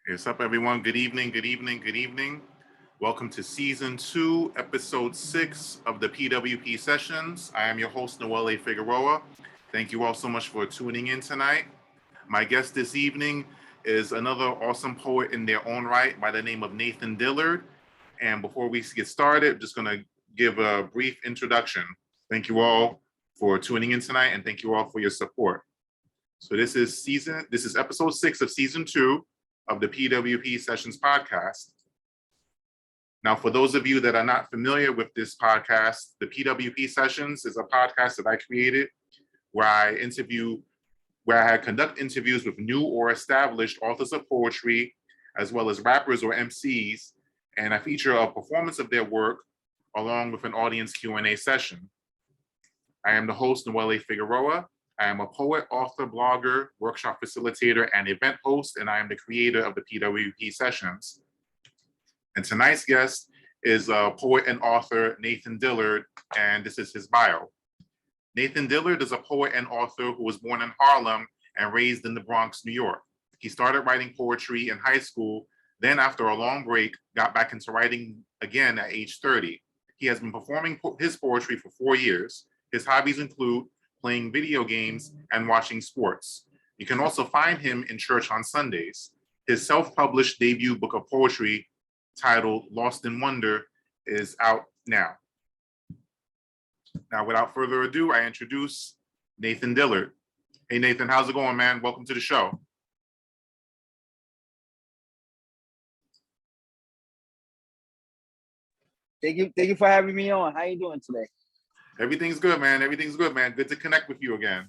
What's up, everyone? Good evening, good evening, good evening. Welcome to Season 2, Episode 6 of the P.W.P sessions. I am your host, Noel A. Figueroa. Thank you all so much for tuning in tonight. My guest this evening is another awesome poet in their own right by the name of Nathan Dillard. And before we get started, just going to give a brief introduction. Thank you all for tuning in tonight, and thank you all for your support. So this is Episode 6 of Season 2 of the P.W.P Sessions podcast. Now, for those of you that are not familiar with this podcast, the P.W.P Sessions is a podcast that I created where I conduct interviews with new or established authors of poetry, as well as rappers or MCs, and I feature a performance of their work along with an audience Q&A session. I am the host, Noel A. Figueroa. I am a poet, author, blogger, workshop facilitator, and event host, and I am the creator of the P.W.P Sessions. And tonight's guest is poet and author Nathan Dillard, and this is his bio. Nathan Dillard is a poet and author who was born in Harlem and raised in the Bronx, New York. He started writing poetry in high school, then after a long break, got back into writing again at age 30. He has been performing his poetry for 4 years. His hobbies include playing video games and watching sports. You can also find him in church on Sundays. His self-published debut book of poetry titled Lost in Wonder is out now. Now, without further ado, I introduce Nathan Dillard. Hey, Nathan, how's it going, man? Welcome to the show. Thank you for having me on. How you doing today? Everything's good, man. Everything's good, man. Good to connect with you again.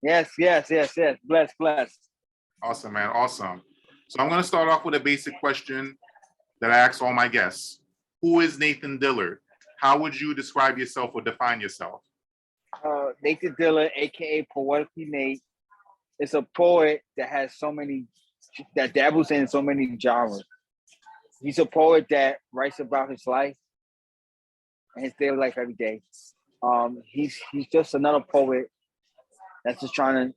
Yes. Blessed. Awesome, man. Awesome. So I'm going to start off with a basic question that I ask all my guests. Who is Nathan Dillard? How would you describe yourself or define yourself? Nathan Dillard, aka Poetically Nate, is a poet that dabbles in so many genres. He's a poet that writes about his life and his daily life every day. He's just another poet that's just trying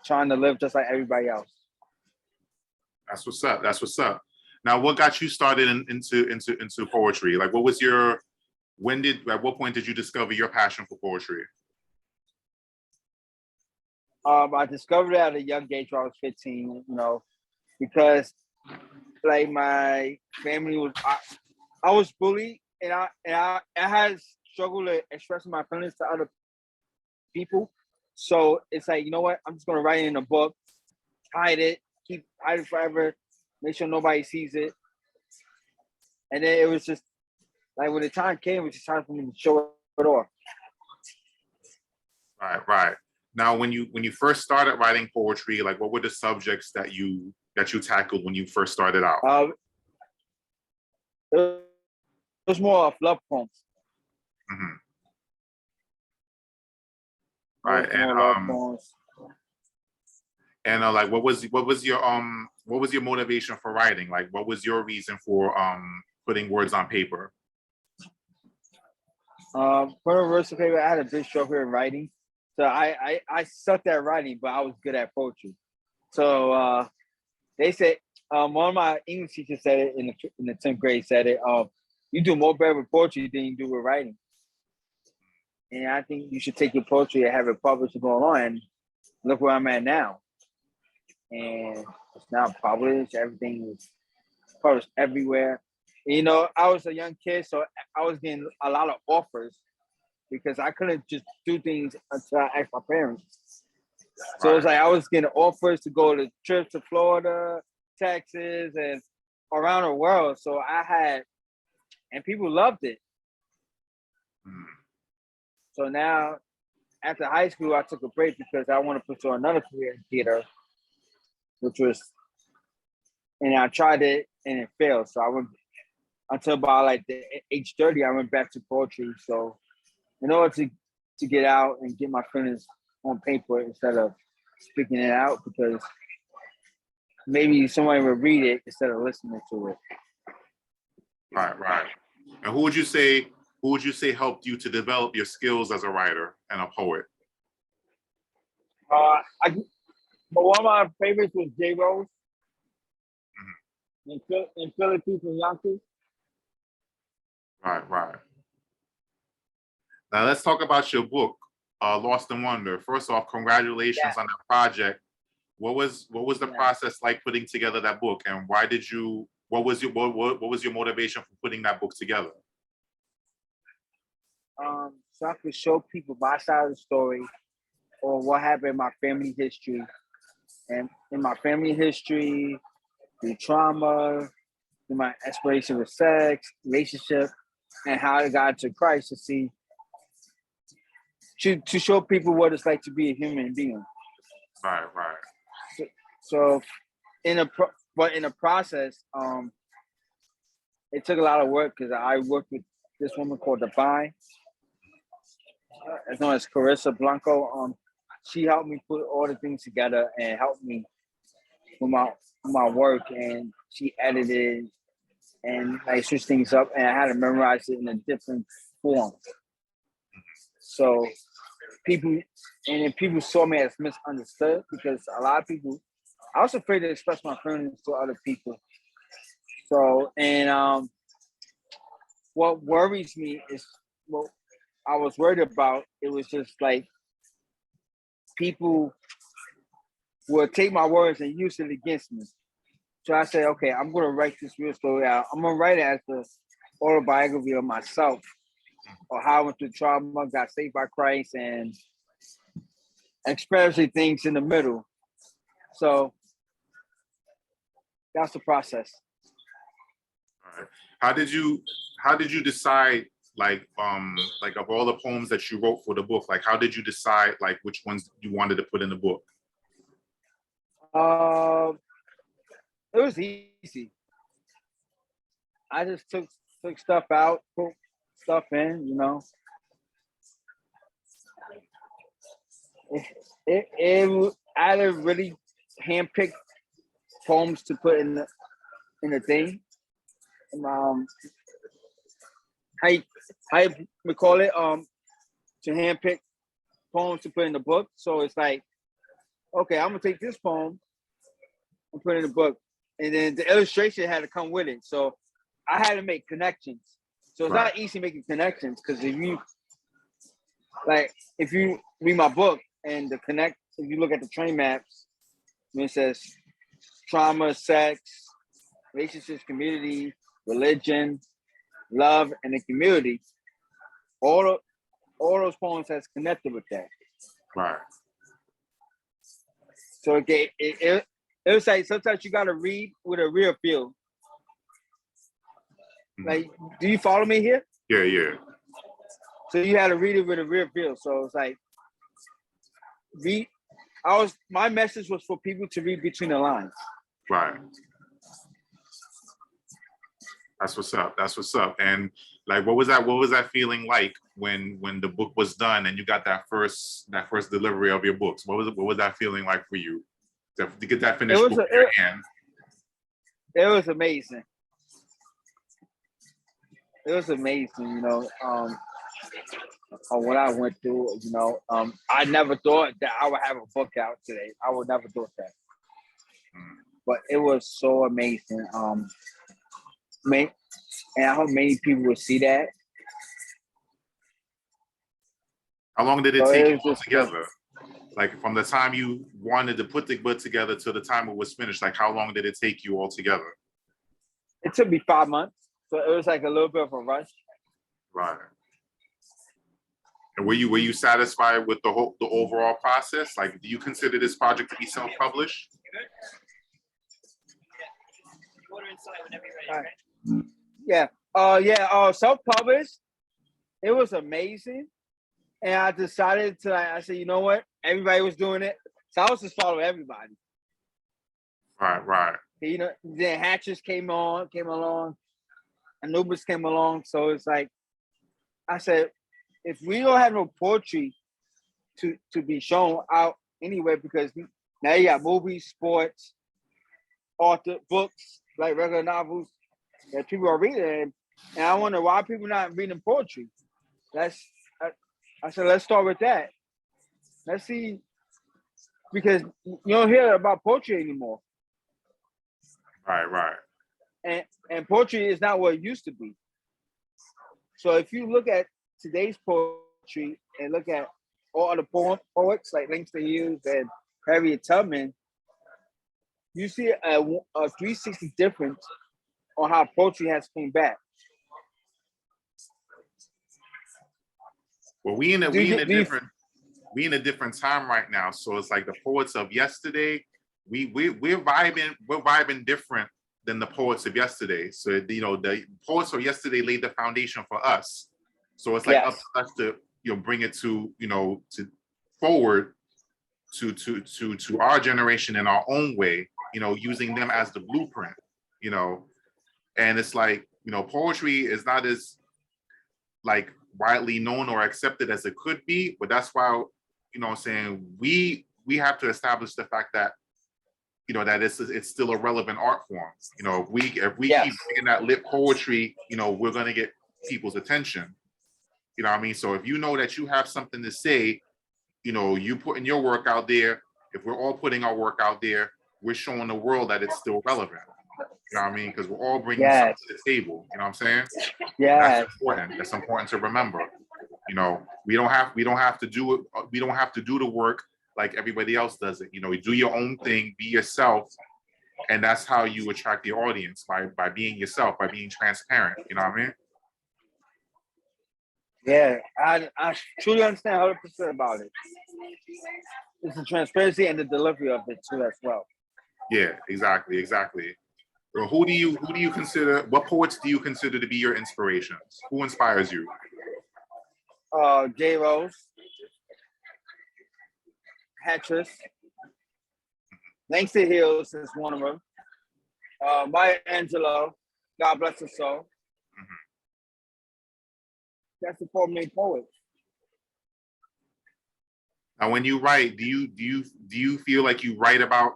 to live just like everybody else. That's what's up. That's what's up. Now, what got you started into poetry? Like, at what point did you discover your passion for poetry? I discovered it at a young age when I was 15, because like my family was, I was bullied, and I had struggled to express my feelings to other people. So it's like, you know what? I'm just gonna write it in a book, hide it forever, make sure nobody sees it. And then it was just like when the time came, it was just time for me to show it off. Right. Now, when you first started writing poetry, like what were the subjects that you tackled when you first started out? It was more of love poems. Mm-hmm. Right, and And like, what was your motivation for writing? Like, what was your reason for putting words on paper? For the rest of the paper, I had a big struggle in writing. So I sucked at writing, but I was good at poetry. So they said one of my English teachers said it in the 10th grade said it. You do more better with poetry than you do with writing, and I think you should take your poetry and have it published and go on. And look where I'm at now, and it's now published. Everything is published everywhere. You know, I was a young kid, so I was getting a lot of offers because I couldn't just do things until I asked my parents. So it's like I was getting offers to go to trips to Florida, Texas, and around the world. So and people loved it. Mm. So now, after high school, I took a break because I want to pursue another career in theater, and I tried it and it failed. So I went until about like the age 30, I went back to poetry. So in order to get out and get my feelings on paper instead of speaking it out, because maybe somebody will read it instead of listening to it. Right. And who would you say helped you to develop your skills as a writer and a poet? But one of my favorites was J. Rose Mm-hmm. and Philly People Yonkers. Right. Now let's talk about your book, Lost in Wonder. First off, congratulations on that project. What was the process like putting together that book, and what was your motivation for putting that book together? So I could show people my side of the story or what happened in my family history. And in my family history, the trauma, my exploration with sex, relationship, and how I got to Christ to show people what it's like to be a human being. Right. So in the process, it took a lot of work because I worked with this woman called Divine, as known as Carissa Blanco. She helped me put all the things together and helped me with my work, and she edited and I switched things up, and I had to memorize it in a different form. So people saw me as misunderstood because a lot of people. I was afraid to express my feelings to other people. So, and what worries me is what I was worried about. It was just like people would take my words and use it against me. So I said, okay, I'm going to write this real story out. I'm going to write it as the autobiography of myself, or how I went through trauma, got saved by Christ, and especially things in the middle. So that's the process. All right. How did you decide, like of all the poems that you wrote for the book, like how did you decide like which ones you wanted to put in the book? It was easy. I just took stuff out, put stuff in, you know. I didn't really handpick poems to put in the thing. How we call it to handpick poems to put in the book. So it's like, okay, I'm gonna take this poem and put it in the book, and then the illustration had to come with it. So I had to make connections. So it's not easy making connections, because if you read my book and if you look at the train maps, it says trauma, sex, relationships, community, religion, love, and the community. All those poems has connected with that. Right. So it was like sometimes you gotta read with a real feel. Like, do you follow me here? Yeah. So you had to read it with a real feel. So it's like my message was for people to read between the lines. Right. That's what's up. And like, what was that feeling like when the book was done and you got that first delivery of your books? What was that feeling like for you? to get that It finished was book in your it, hand. it was amazing. It was amazing, on what I went through. I never thought that I would have a book out today. I would never thought that, Mm. but it was so amazing. And I hope many people will see that. How long did it So take it you was just good. altogether? Like from the time you wanted to put the book together to the time it was finished, like how long did it take you altogether? It took me 5 months, so it was like a little bit of a rush. Right. And were you satisfied with the overall process? Like, do you consider this project to be self-published? Yeah. Self-published. It was amazing. And I decided I said, you know what? Everybody was doing it. So I was just following everybody. Right. Then Hatches came along, Anubis came along. So it's like, I said, if we don't have no poetry to be shown out anyway, because now you got movies, sports, author, books, like regular novels that people are reading. And I wonder why people not reading poetry. I said, let's start with that. Let's see, because you don't hear about poetry anymore. Right. And poetry is not what it used to be. So if you look at today's poetry and look at all the poets like Langston Hughes and Harriet Tubman, you see a 360 difference on how poetry has came back. Well, we in a different time right now. So it's like the poets of yesterday, we're vibing different than the poets of yesterday. So the poets of yesterday laid the foundation for us. So it's like up to us to bring it to to forward to our generation in our own way, using them as the blueprint, and it's like, poetry is not as like widely known or accepted as it could be, but that's why, I'm saying we have to establish the fact that, that it's still a relevant art form. If we keep bringing that lit poetry, we're going to get people's attention. You know what I mean? So if you know that you have something to say, you putting your work out there. If we're all putting our work out there, we're showing the world that it's still relevant. You know what I mean? Because we're all bringing something to the table. You know what I'm saying? Yeah. That's important. That's important to remember. We don't have to do it. We don't have to do the work like everybody else does it. You do your own thing, be yourself, and that's how you attract the audience, by being yourself, by being transparent. You know what I mean? Yeah, I truly understand 100% about it. It's the transparency and the delivery of it too as well. Yeah, exactly. Well, who do you consider? What poets do you consider to be your inspirations? Who inspires you? J. Rose, Hattress, Langston Hughes is one of them. Maya Angelou, God bless her soul. Mm-hmm. That's the 4 main poets. Now, when you write, do you feel like you write about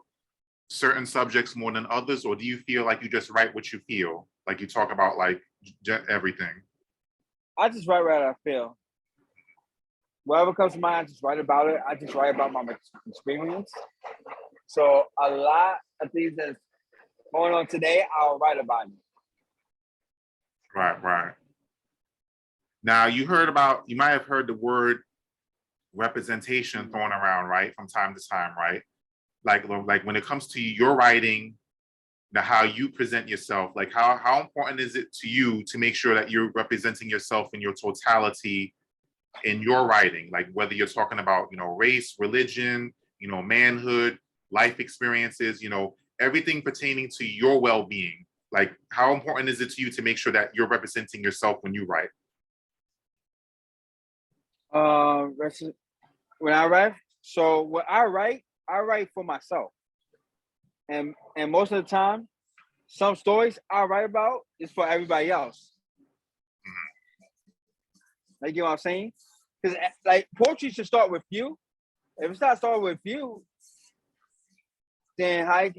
certain subjects more than others, or do you feel like you just write what you feel, like you talk about like everything? I just write what I feel. Whatever comes to mind, I just write about it. I just write about my experience. So a lot of things that's going on today, I'll write about it. Right. Now, you might have heard the word representation thrown around, right, from time to time, right? Like when it comes to your writing, how you present yourself, like how important is it to you to make sure that you're representing yourself in your totality in your writing, like whether you're talking about, race, religion, manhood, life experiences, everything pertaining to your well-being. Like, how important is it to you to make sure that you're representing yourself when you write? When I write, I write for myself. And most of the time, some stories I write about is for everybody else. Like, you know what I'm saying? Because like poetry should start with you. If it's not starting with you, then how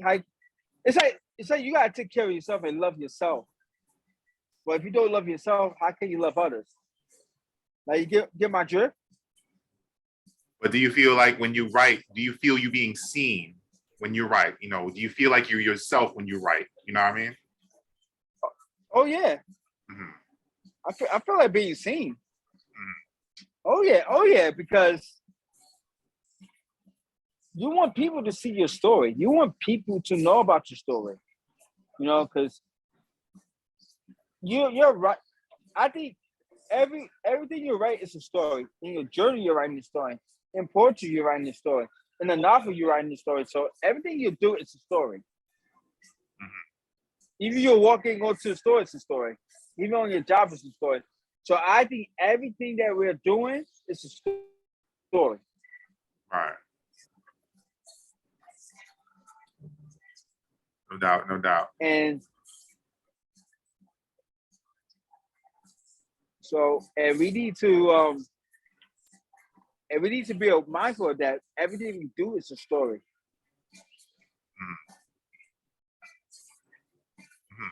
it's like you gotta take care of yourself and love yourself. But if you don't love yourself, how can you love others? Like, you get my drift? But do you feel like when you write, do you feel you being seen when you write? You know, do you feel like you're yourself when you write? You know what I mean? Oh yeah. Mhm. I feel like being seen. Mhm. Oh yeah, because you want people to see your story. You want people to know about your story. You know, because you're right. I think everything you write is a story. In your journey, you're writing a story. In poetry, you're writing a story. In a novel, you're writing a story. So everything you do is a story. Mhm. Even you're walking onto the store, it's a story. Even on your job, it's a story. So I think everything that we're doing is a story. Right. No doubt, no doubt. And so, and we need to be mindful of that. Everything we do is a story. Mhm. Mhm.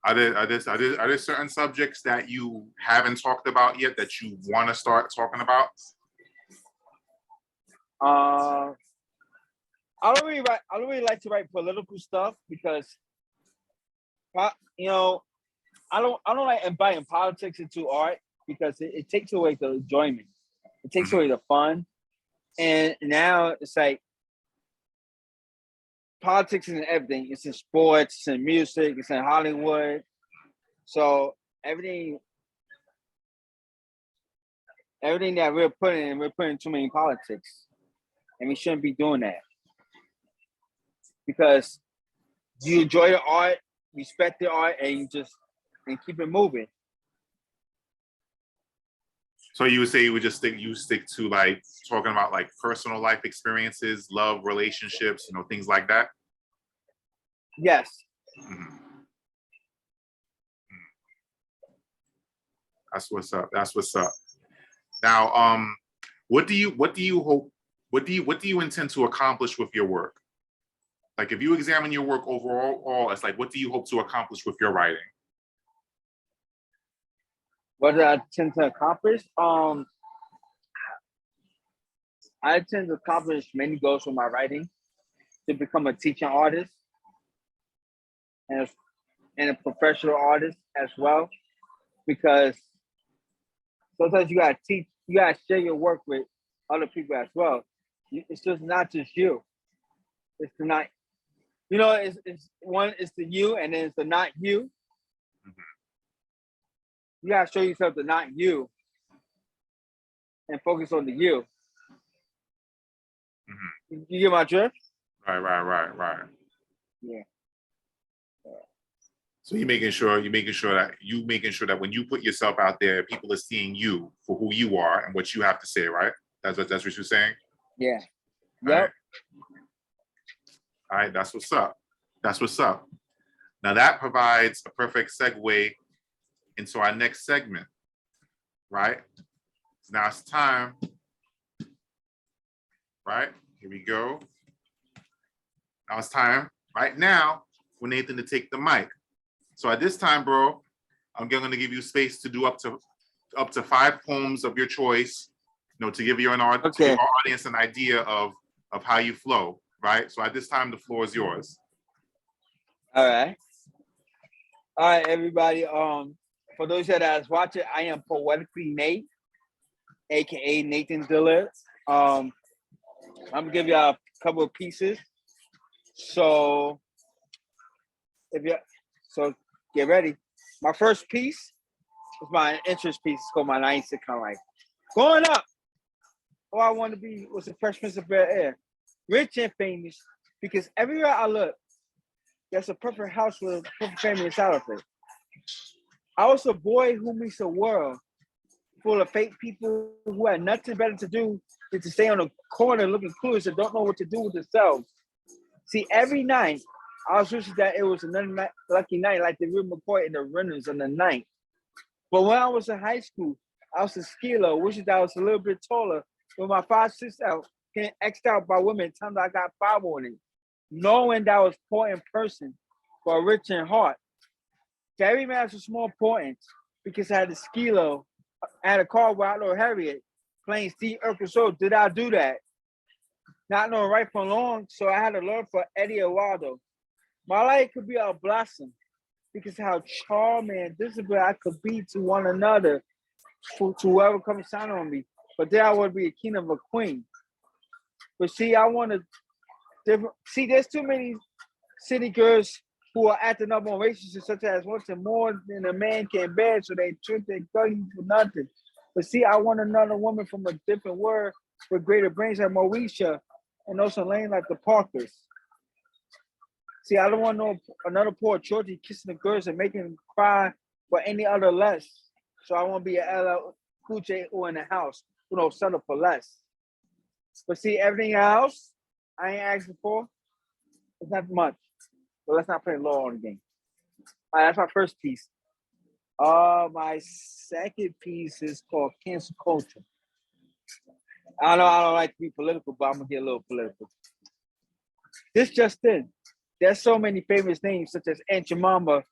Are there certain subjects that you haven't talked about yet that you want to start talking about? Uh, I don't really like to write political stuff because, you know, I don't like inviting politics into art because it takes away the enjoyment. It takes Mhm. away the fun. And now it's like politics is in everything. It's in sports, it's in music, it's in Hollywood. So everything that we're putting too many politics. And we shouldn't be doing that. Because you enjoy the art, respect the art, and keep it moving. So you would say you stick to like talking about like personal life experiences, love, relationships, you know, things like that. Yes. Mhm. That's what's up. That's what's up. Now, what do you hope, what do you intend to accomplish with your work? Like if you examine your work overall, it's like what do you hope to accomplish with your writing? What do I tend to accomplish? I tend to accomplish many goals with my writing, to become a teaching artist and a professional artist as well. Because sometimes you gotta share your work with other people as well. It's just not just you. It's the not, it's one, it's the you, and then it's the not you. Mhm. You gotta show yourself the not you and focus on the you. Mhm. You get my drift? Right. Yeah. So you're making sure that when you put yourself out there, people are seeing you for who you are and what you have to say, right? That's what you're saying. Yeah. All right, Yep. all right. That's what's up. That's what's up. Now that provides a perfect segue into our next segment, right? Now it's time, right? Here we go. Now it's time, right now, for Nathan to take the mic. So at this time, bro, I'm going to give you space to do up to 5 poems of your choice, you know, to give to give Okay. our audience an idea of how you flow, right? So at this time, the floor is yours. All right. All right, everybody. For those that are watching, I am poetically Nate, aka Nathan Dillard. I'm gonna give you a couple of pieces. So if you so get ready. My first piece is my interest piece. It's called My 96 Kind of Life. Growing up, all I wanted to be was a Fresh Prince of Bel Air, rich and famous, because everywhere I look, there's a perfect house with a perfect family inside of it. I was a boy who meets a world full of fake people who had nothing better to do than to stay on the corner looking clueless and don't know what to do with themselves. See, every night, I was wishing that it was another lucky night like the real McCoy in the Runners on the night. But when I was in high school, I was a skiller, wishing that I was a little bit taller. With my 5'6" out, getting X'd out by women, times I got 5 on it. knowing that I was poor in person, but rich in heart. To every man has a small importance because I had a skilo, I had a car with Outlaw Harriet, playing Steve Urkel. So did I do that? Not knowing right from wrong, so I had to learn for Eddie Eduardo. My life could be a blossom because of how charming and disciplined I could be to one another, to whoever comes down on me. But then I would be a king of a queen. But see, I want to different. See, there's too many city girls who are acting up on relationships such as wanting more than a man can bear, so they trick their thuggy for nothing. But see, I want another woman from a different world with greater brains like Moesha and also lane like the Parkers. See, I don't want no another poor Georgie kissing the girls and making them cry for any other less. So I want to be an LL Cool J or in the house who don't settle for less. But see, everything else I ain't asking for, it's not much. But let's not play law on the game. All right, that's my first piece. My second piece is called cancel culture. I know I don't like to be political, but I'm gonna get a little political. This just in. There's so many famous names such as Aunt Jemima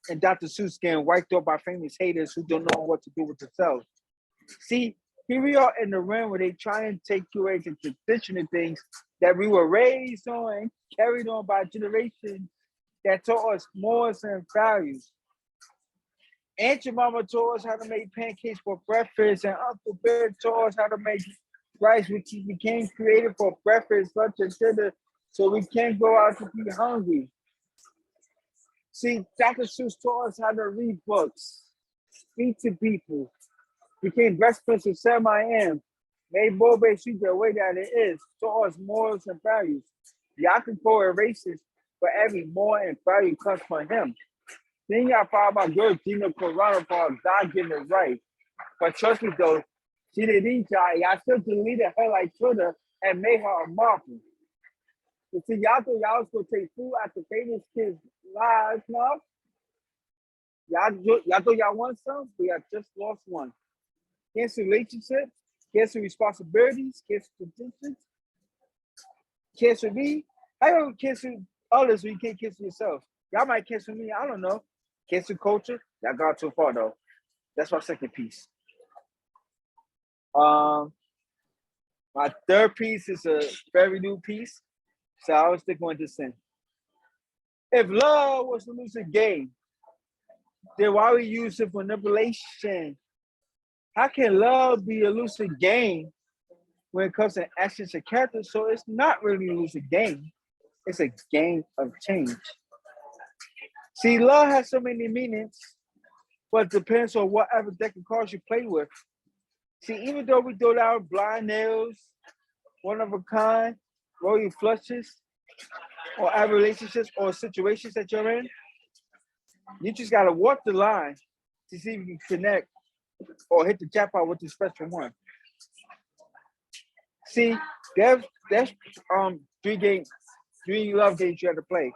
and Dr. Seuss getting wiped off by famous haters who don't know what to do with themselves. See, here we are in the realm where they try and take away the traditional things that we were raised on and carried on by generations that taught us morals and values. Aunt Jemima taught us how to make pancakes for breakfast, and Uncle Bill taught us how to make rice, which became creative for breakfast, lunch, and dinner, so we can't go out to be hungry. See, Dr. Seuss taught us how to read books, speak to people, became best friends with Sam I Am, made Bombay Street the way that it is, taught us morals and values. Y'all can call it racist, but every moral and value comes from him. Then y'all follow my girl Gina Carano for God getting it right. But trust me though, she didn't eat y'all still deleted her like Twitter and made her a marvel. You see, y'all thought y'all was gonna take food out the famous kids' lives, no? Y'all thought y'all won some, but y'all just lost one. Cancel relationships, cancel responsibilities, cancel traditions, cancel me. I don't cancel others when you can't cancel yourself. Y'all might cancel me, I don't know. Cancel culture, y'all got too far though. That's my second piece. My third piece is a very new piece, so I was sticking with this thing. If love was to lose a game, then why we use it for manipulation? How can love be a losing game when it comes to actions and characters? So it's not really a losing game. It's a game of change. See, love has so many meanings, but it depends on whatever deck of cards you play with. See, even though we throw out blind nails, one of a kind, royal flushes, or other relationships or situations that you're in, you just gotta walk the line to see if you can connect or hit the jackpot with the special one. See, there's three love games you have to play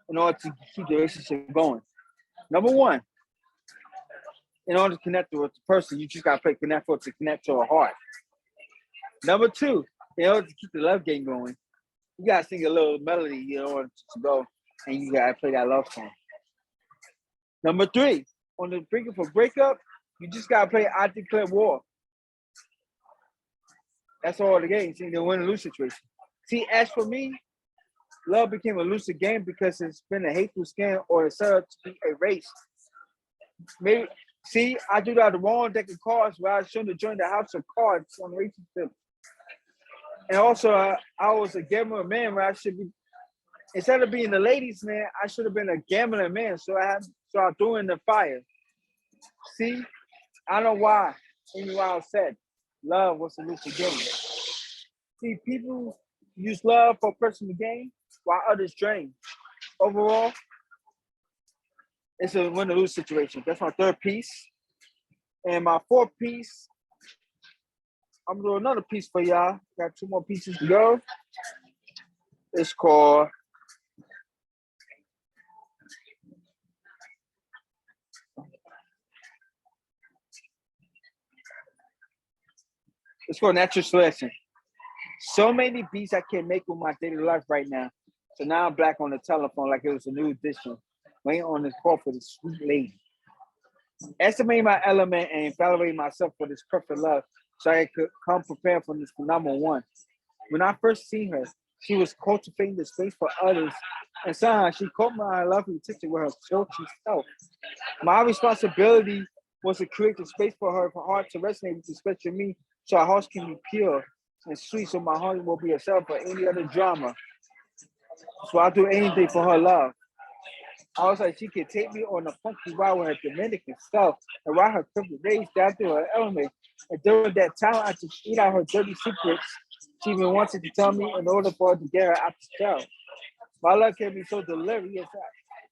in order to keep the relationship going. Number one, in order to connect with the person, you just gotta play connect for to connect to a heart. Number two, in order to keep the love game going, you gotta sing a little melody in order to go, and you gotta play that love song. Number three, on the brink of a breakup, you just gotta play I Declare War. That's all the game. See, the win and lose situation. See, as for me, love became a lucid game because it's been a hateful scam or it's set up to be erased. Maybe see, I do that the wrong deck of cards where I shouldn't have joined the house of cards on relationship. And also, I was a gambler man where I should be instead of being a ladies' man, I should have been a gambling man. So I threw in the fire. See, I don't know why. Meanwhile, said love was a lucid game. See, people use love for personal gain while others drain. Overall, it's a win or lose situation. That's my third piece. And my fourth piece, I'm gonna do another piece for y'all. Got two more pieces to go. It's called Natural Selection. So many beats I can't make with my daily life right now. So now I'm back on the telephone like it was a new edition, waiting on this call for this sweet lady. Estimate my element and evaluate myself for this perfect love so I could come prepared for this phenomenal one. When I first seen her, she was cultivating the space for others, and somehow she caught my lovely attention with her sultry self. My responsibility was to create the space for her heart to resonate with especially me, so our hearts can be pure and sweet, so my heart will be herself for any other drama. So I'll do anything for her love. I was like, she could take me on a funky ride with her Dominican self and ride her crippled race down through her element. And during that time, I just eat out her dirty secrets. She even wanted to tell me in order for her to get her out the shell. My love can be so delirious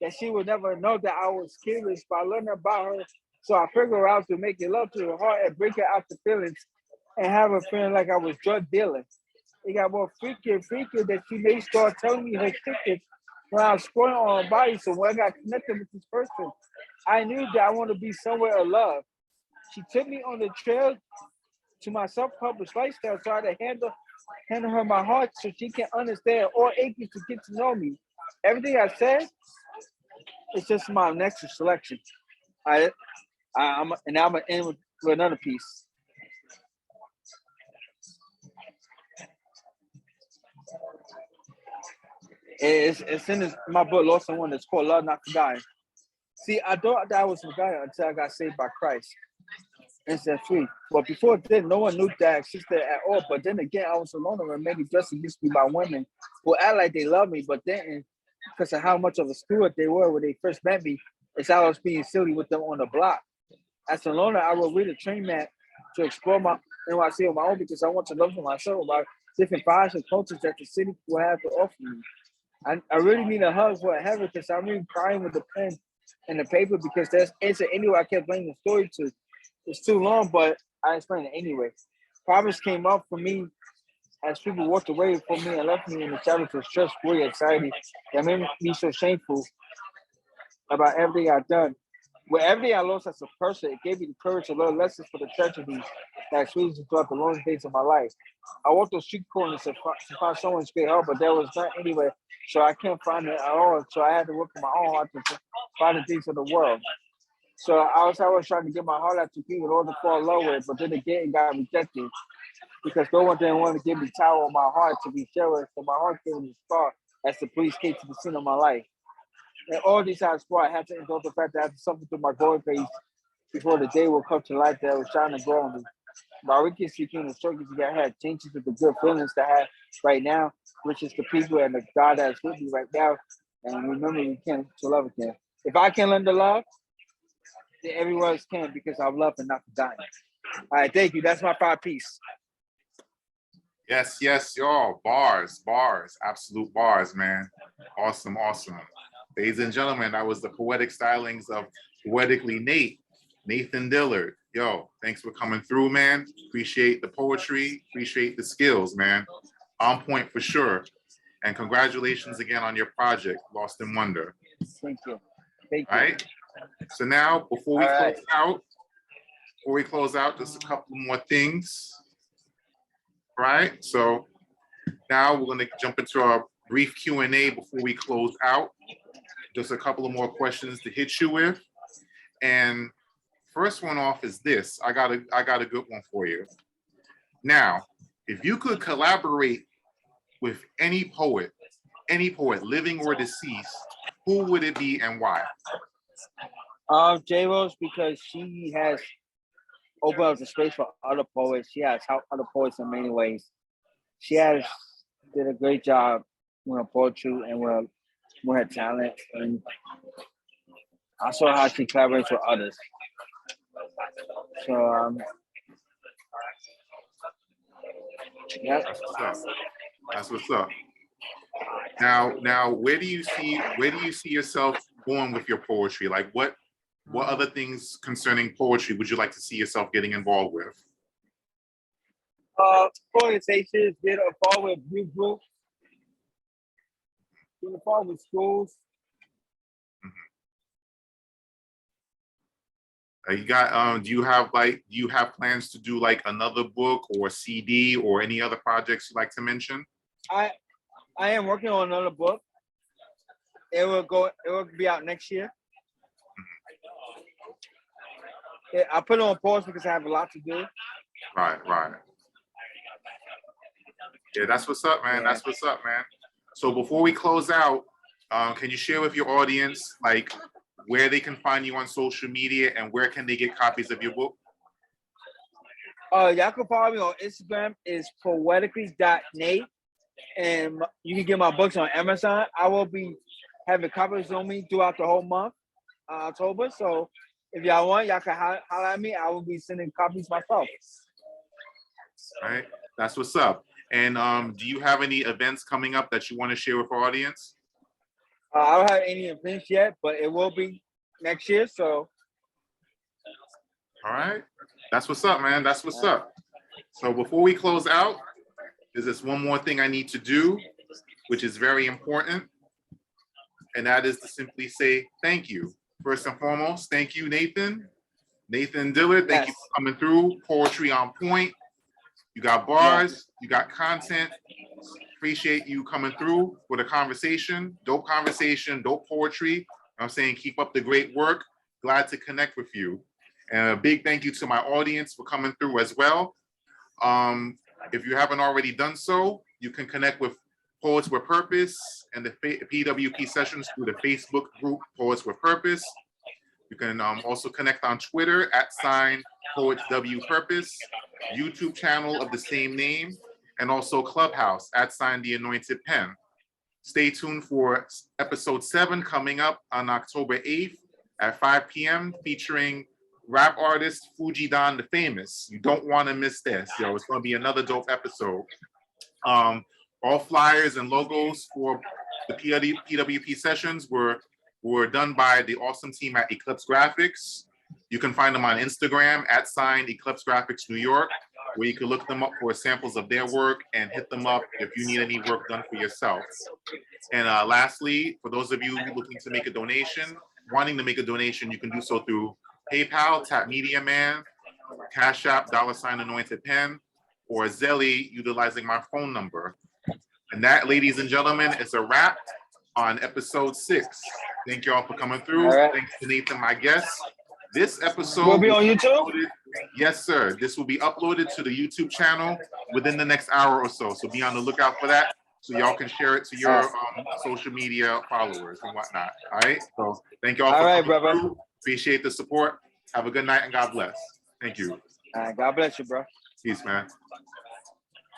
that she would never know that I was curious by learning about her. So I figured out to make it love to her heart and break her out the feelings and have her feeling like I was drug dealing. It got more freaky and freaky that she may start telling me her secrets when I was scrolling on her body. So when I got connected with this person, I knew that I want to be somewhere of love. She took me on the trail to my self-published lifestyle, so I had to handle her my heart so she can understand all aching to get to know me. Everything I said is just my next selection. I, and now I'm gonna end with another piece. It's in my book, Lost and Wonder. It's called Love Not Forgotten. See, I thought that I was forgotten until I got saved by Christ and set free. But before then, no one knew that I existed at all. But then again, I was alone and many dressed against me by women who act like they love me, but then because of how much of a steward they were when they first met me, it's how I was being silly with them on the block. As a loner, I will read a train map to explore my NYC on my own because I want to learn for myself about different vibes and cultures that the city will have to offer me. I really need a hug for a heaven because I'm really crying with the pen and the paper because there's answer anyway I kept bringing the story to. It's too long, but I explained it anyway. Problems came up for me as people walked away from me and left me in the shadows of stress, worry, anxiety that made me so shameful about everything I've done. With everything I lost as a person, it gave me the courage to learn lessons for the tragedies that I experienced throughout the long days of my life. I walked those street corners to find someone's great help, but there was none anywhere, so I can't find it at all. So I had to work on my own heart to find the things of the world. So I was always trying to get my heart out to people in order to fall in love with, but then again, it got rejected because no one didn't want to give me time on my heart to be cherished. So my heart gave me a scar as the police came to the scene of my life. And all these times before I had to endure the fact that I had to suffer through my growing phase before the day will come to light that was trying to grow on me. My weakest became the struggles that I had changes with the good feelings that I have right now, which is the people and the God that is with me right now. And remember, we can to love again. If I can learn to love, then everyone else can because I've loved and not forgotten. All right, thank you. That's my 5 piece. Yes, yes, y'all. Bars, absolute bars, man. Awesome, awesome. Ladies and gentlemen, that was the poetic stylings of Poetically Nathan Dillard. Yo, thanks for coming through, man. Appreciate the poetry, appreciate the skills, man. On point for sure. And congratulations again on your project, Lost in Wonder. Thank you. Thank you. All right. So now, before we close out, just a couple more things. Right. So now we're going to jump into our brief Q&A before we close out. Just a couple of more questions to hit you with. And first one off is this. I got a good one for you. Now, if you could collaborate with any poet, living or deceased, who would it be and why? J Rose, because she has opened up the space for other poets. She has helped other poets in many ways. She has did a great job with her poetry and with her talent, and I saw how she collaborates with others. So yeah. That's what's up. Now, where do you see yourself going with your poetry? Like, what other things concerning poetry would you like to see yourself getting involved with? Organizations, get involved with youth groups, get involved with schools. You got do you have plans to do like another book or CD or any other projects you'd like to mention? I am working on another book. It will be out next year. Yeah, I put it on pause because I have a lot to do. Right. Yeah, that's what's up, man. Yeah. That's what's up, man. So before we close out, can you share with your audience like where they can find you on social media and where can they get copies of your book? Y'all can follow me on Instagram. Is poetically.nate, and you can get my books on Amazon. I will be having copies on me throughout the whole month, October. So if y'all want, y'all can holler at me. I will be sending copies myself. All right, that's what's up. And do you have any events coming up that you want to share with our audience? I don't have any events yet, but it will be next year. So, all right, that's what's up, man. That's what's up. So before we close out, there's this one more thing I need to do, which is very important, and that is to simply say thank you. First and foremost, thank you, Nathan. Nathan Dillard, thank you for coming through. Poetry on point. You got bars, you got content. Appreciate you coming through for the conversation, dope poetry. I'm saying keep up the great work. Glad to connect with you. And a big thank you to my audience for coming through as well. If you haven't already done so, you can connect with Poets with Purpose and the P.W.P sessions through the Facebook group Poets with Purpose. You can also connect on Twitter @PoetsWPurpose, YouTube channel of the same name, and also Clubhouse @The Anointed Pen. Stay tuned for episode 7 coming up on October 8th at 5 p.m. featuring rap artist Fuji Don the Famous. You don't want to miss this. Yo, it's going to be another dope episode. All flyers and logos for the P.W.P sessions were done by the awesome team at Eclipse Graphics. You can find them on Instagram @Eclipse Graphics New York, where you can look them up for samples of their work and hit them up if you need any work done for yourself. And lastly, for those of you looking to make a donation, wanting to make a donation, you can do so through PayPal, Tap Media Man, Cash App, $Anointed Pen, or Zelle utilizing my phone number. And that, ladies and gentlemen, is a wrap on episode 6. Thank you all for coming through. All right. Thanks to Nathan, my guest. This episode will be on YouTube. Yes, sir. This will be uploaded to the YouTube channel within the next hour or so. So be on the lookout for that, so y'all can share it to your social media followers and whatnot. All right. So thank you all for coming brother. through. Appreciate the support. Have a good night and God bless. Thank you. God bless you, bro. Peace, man.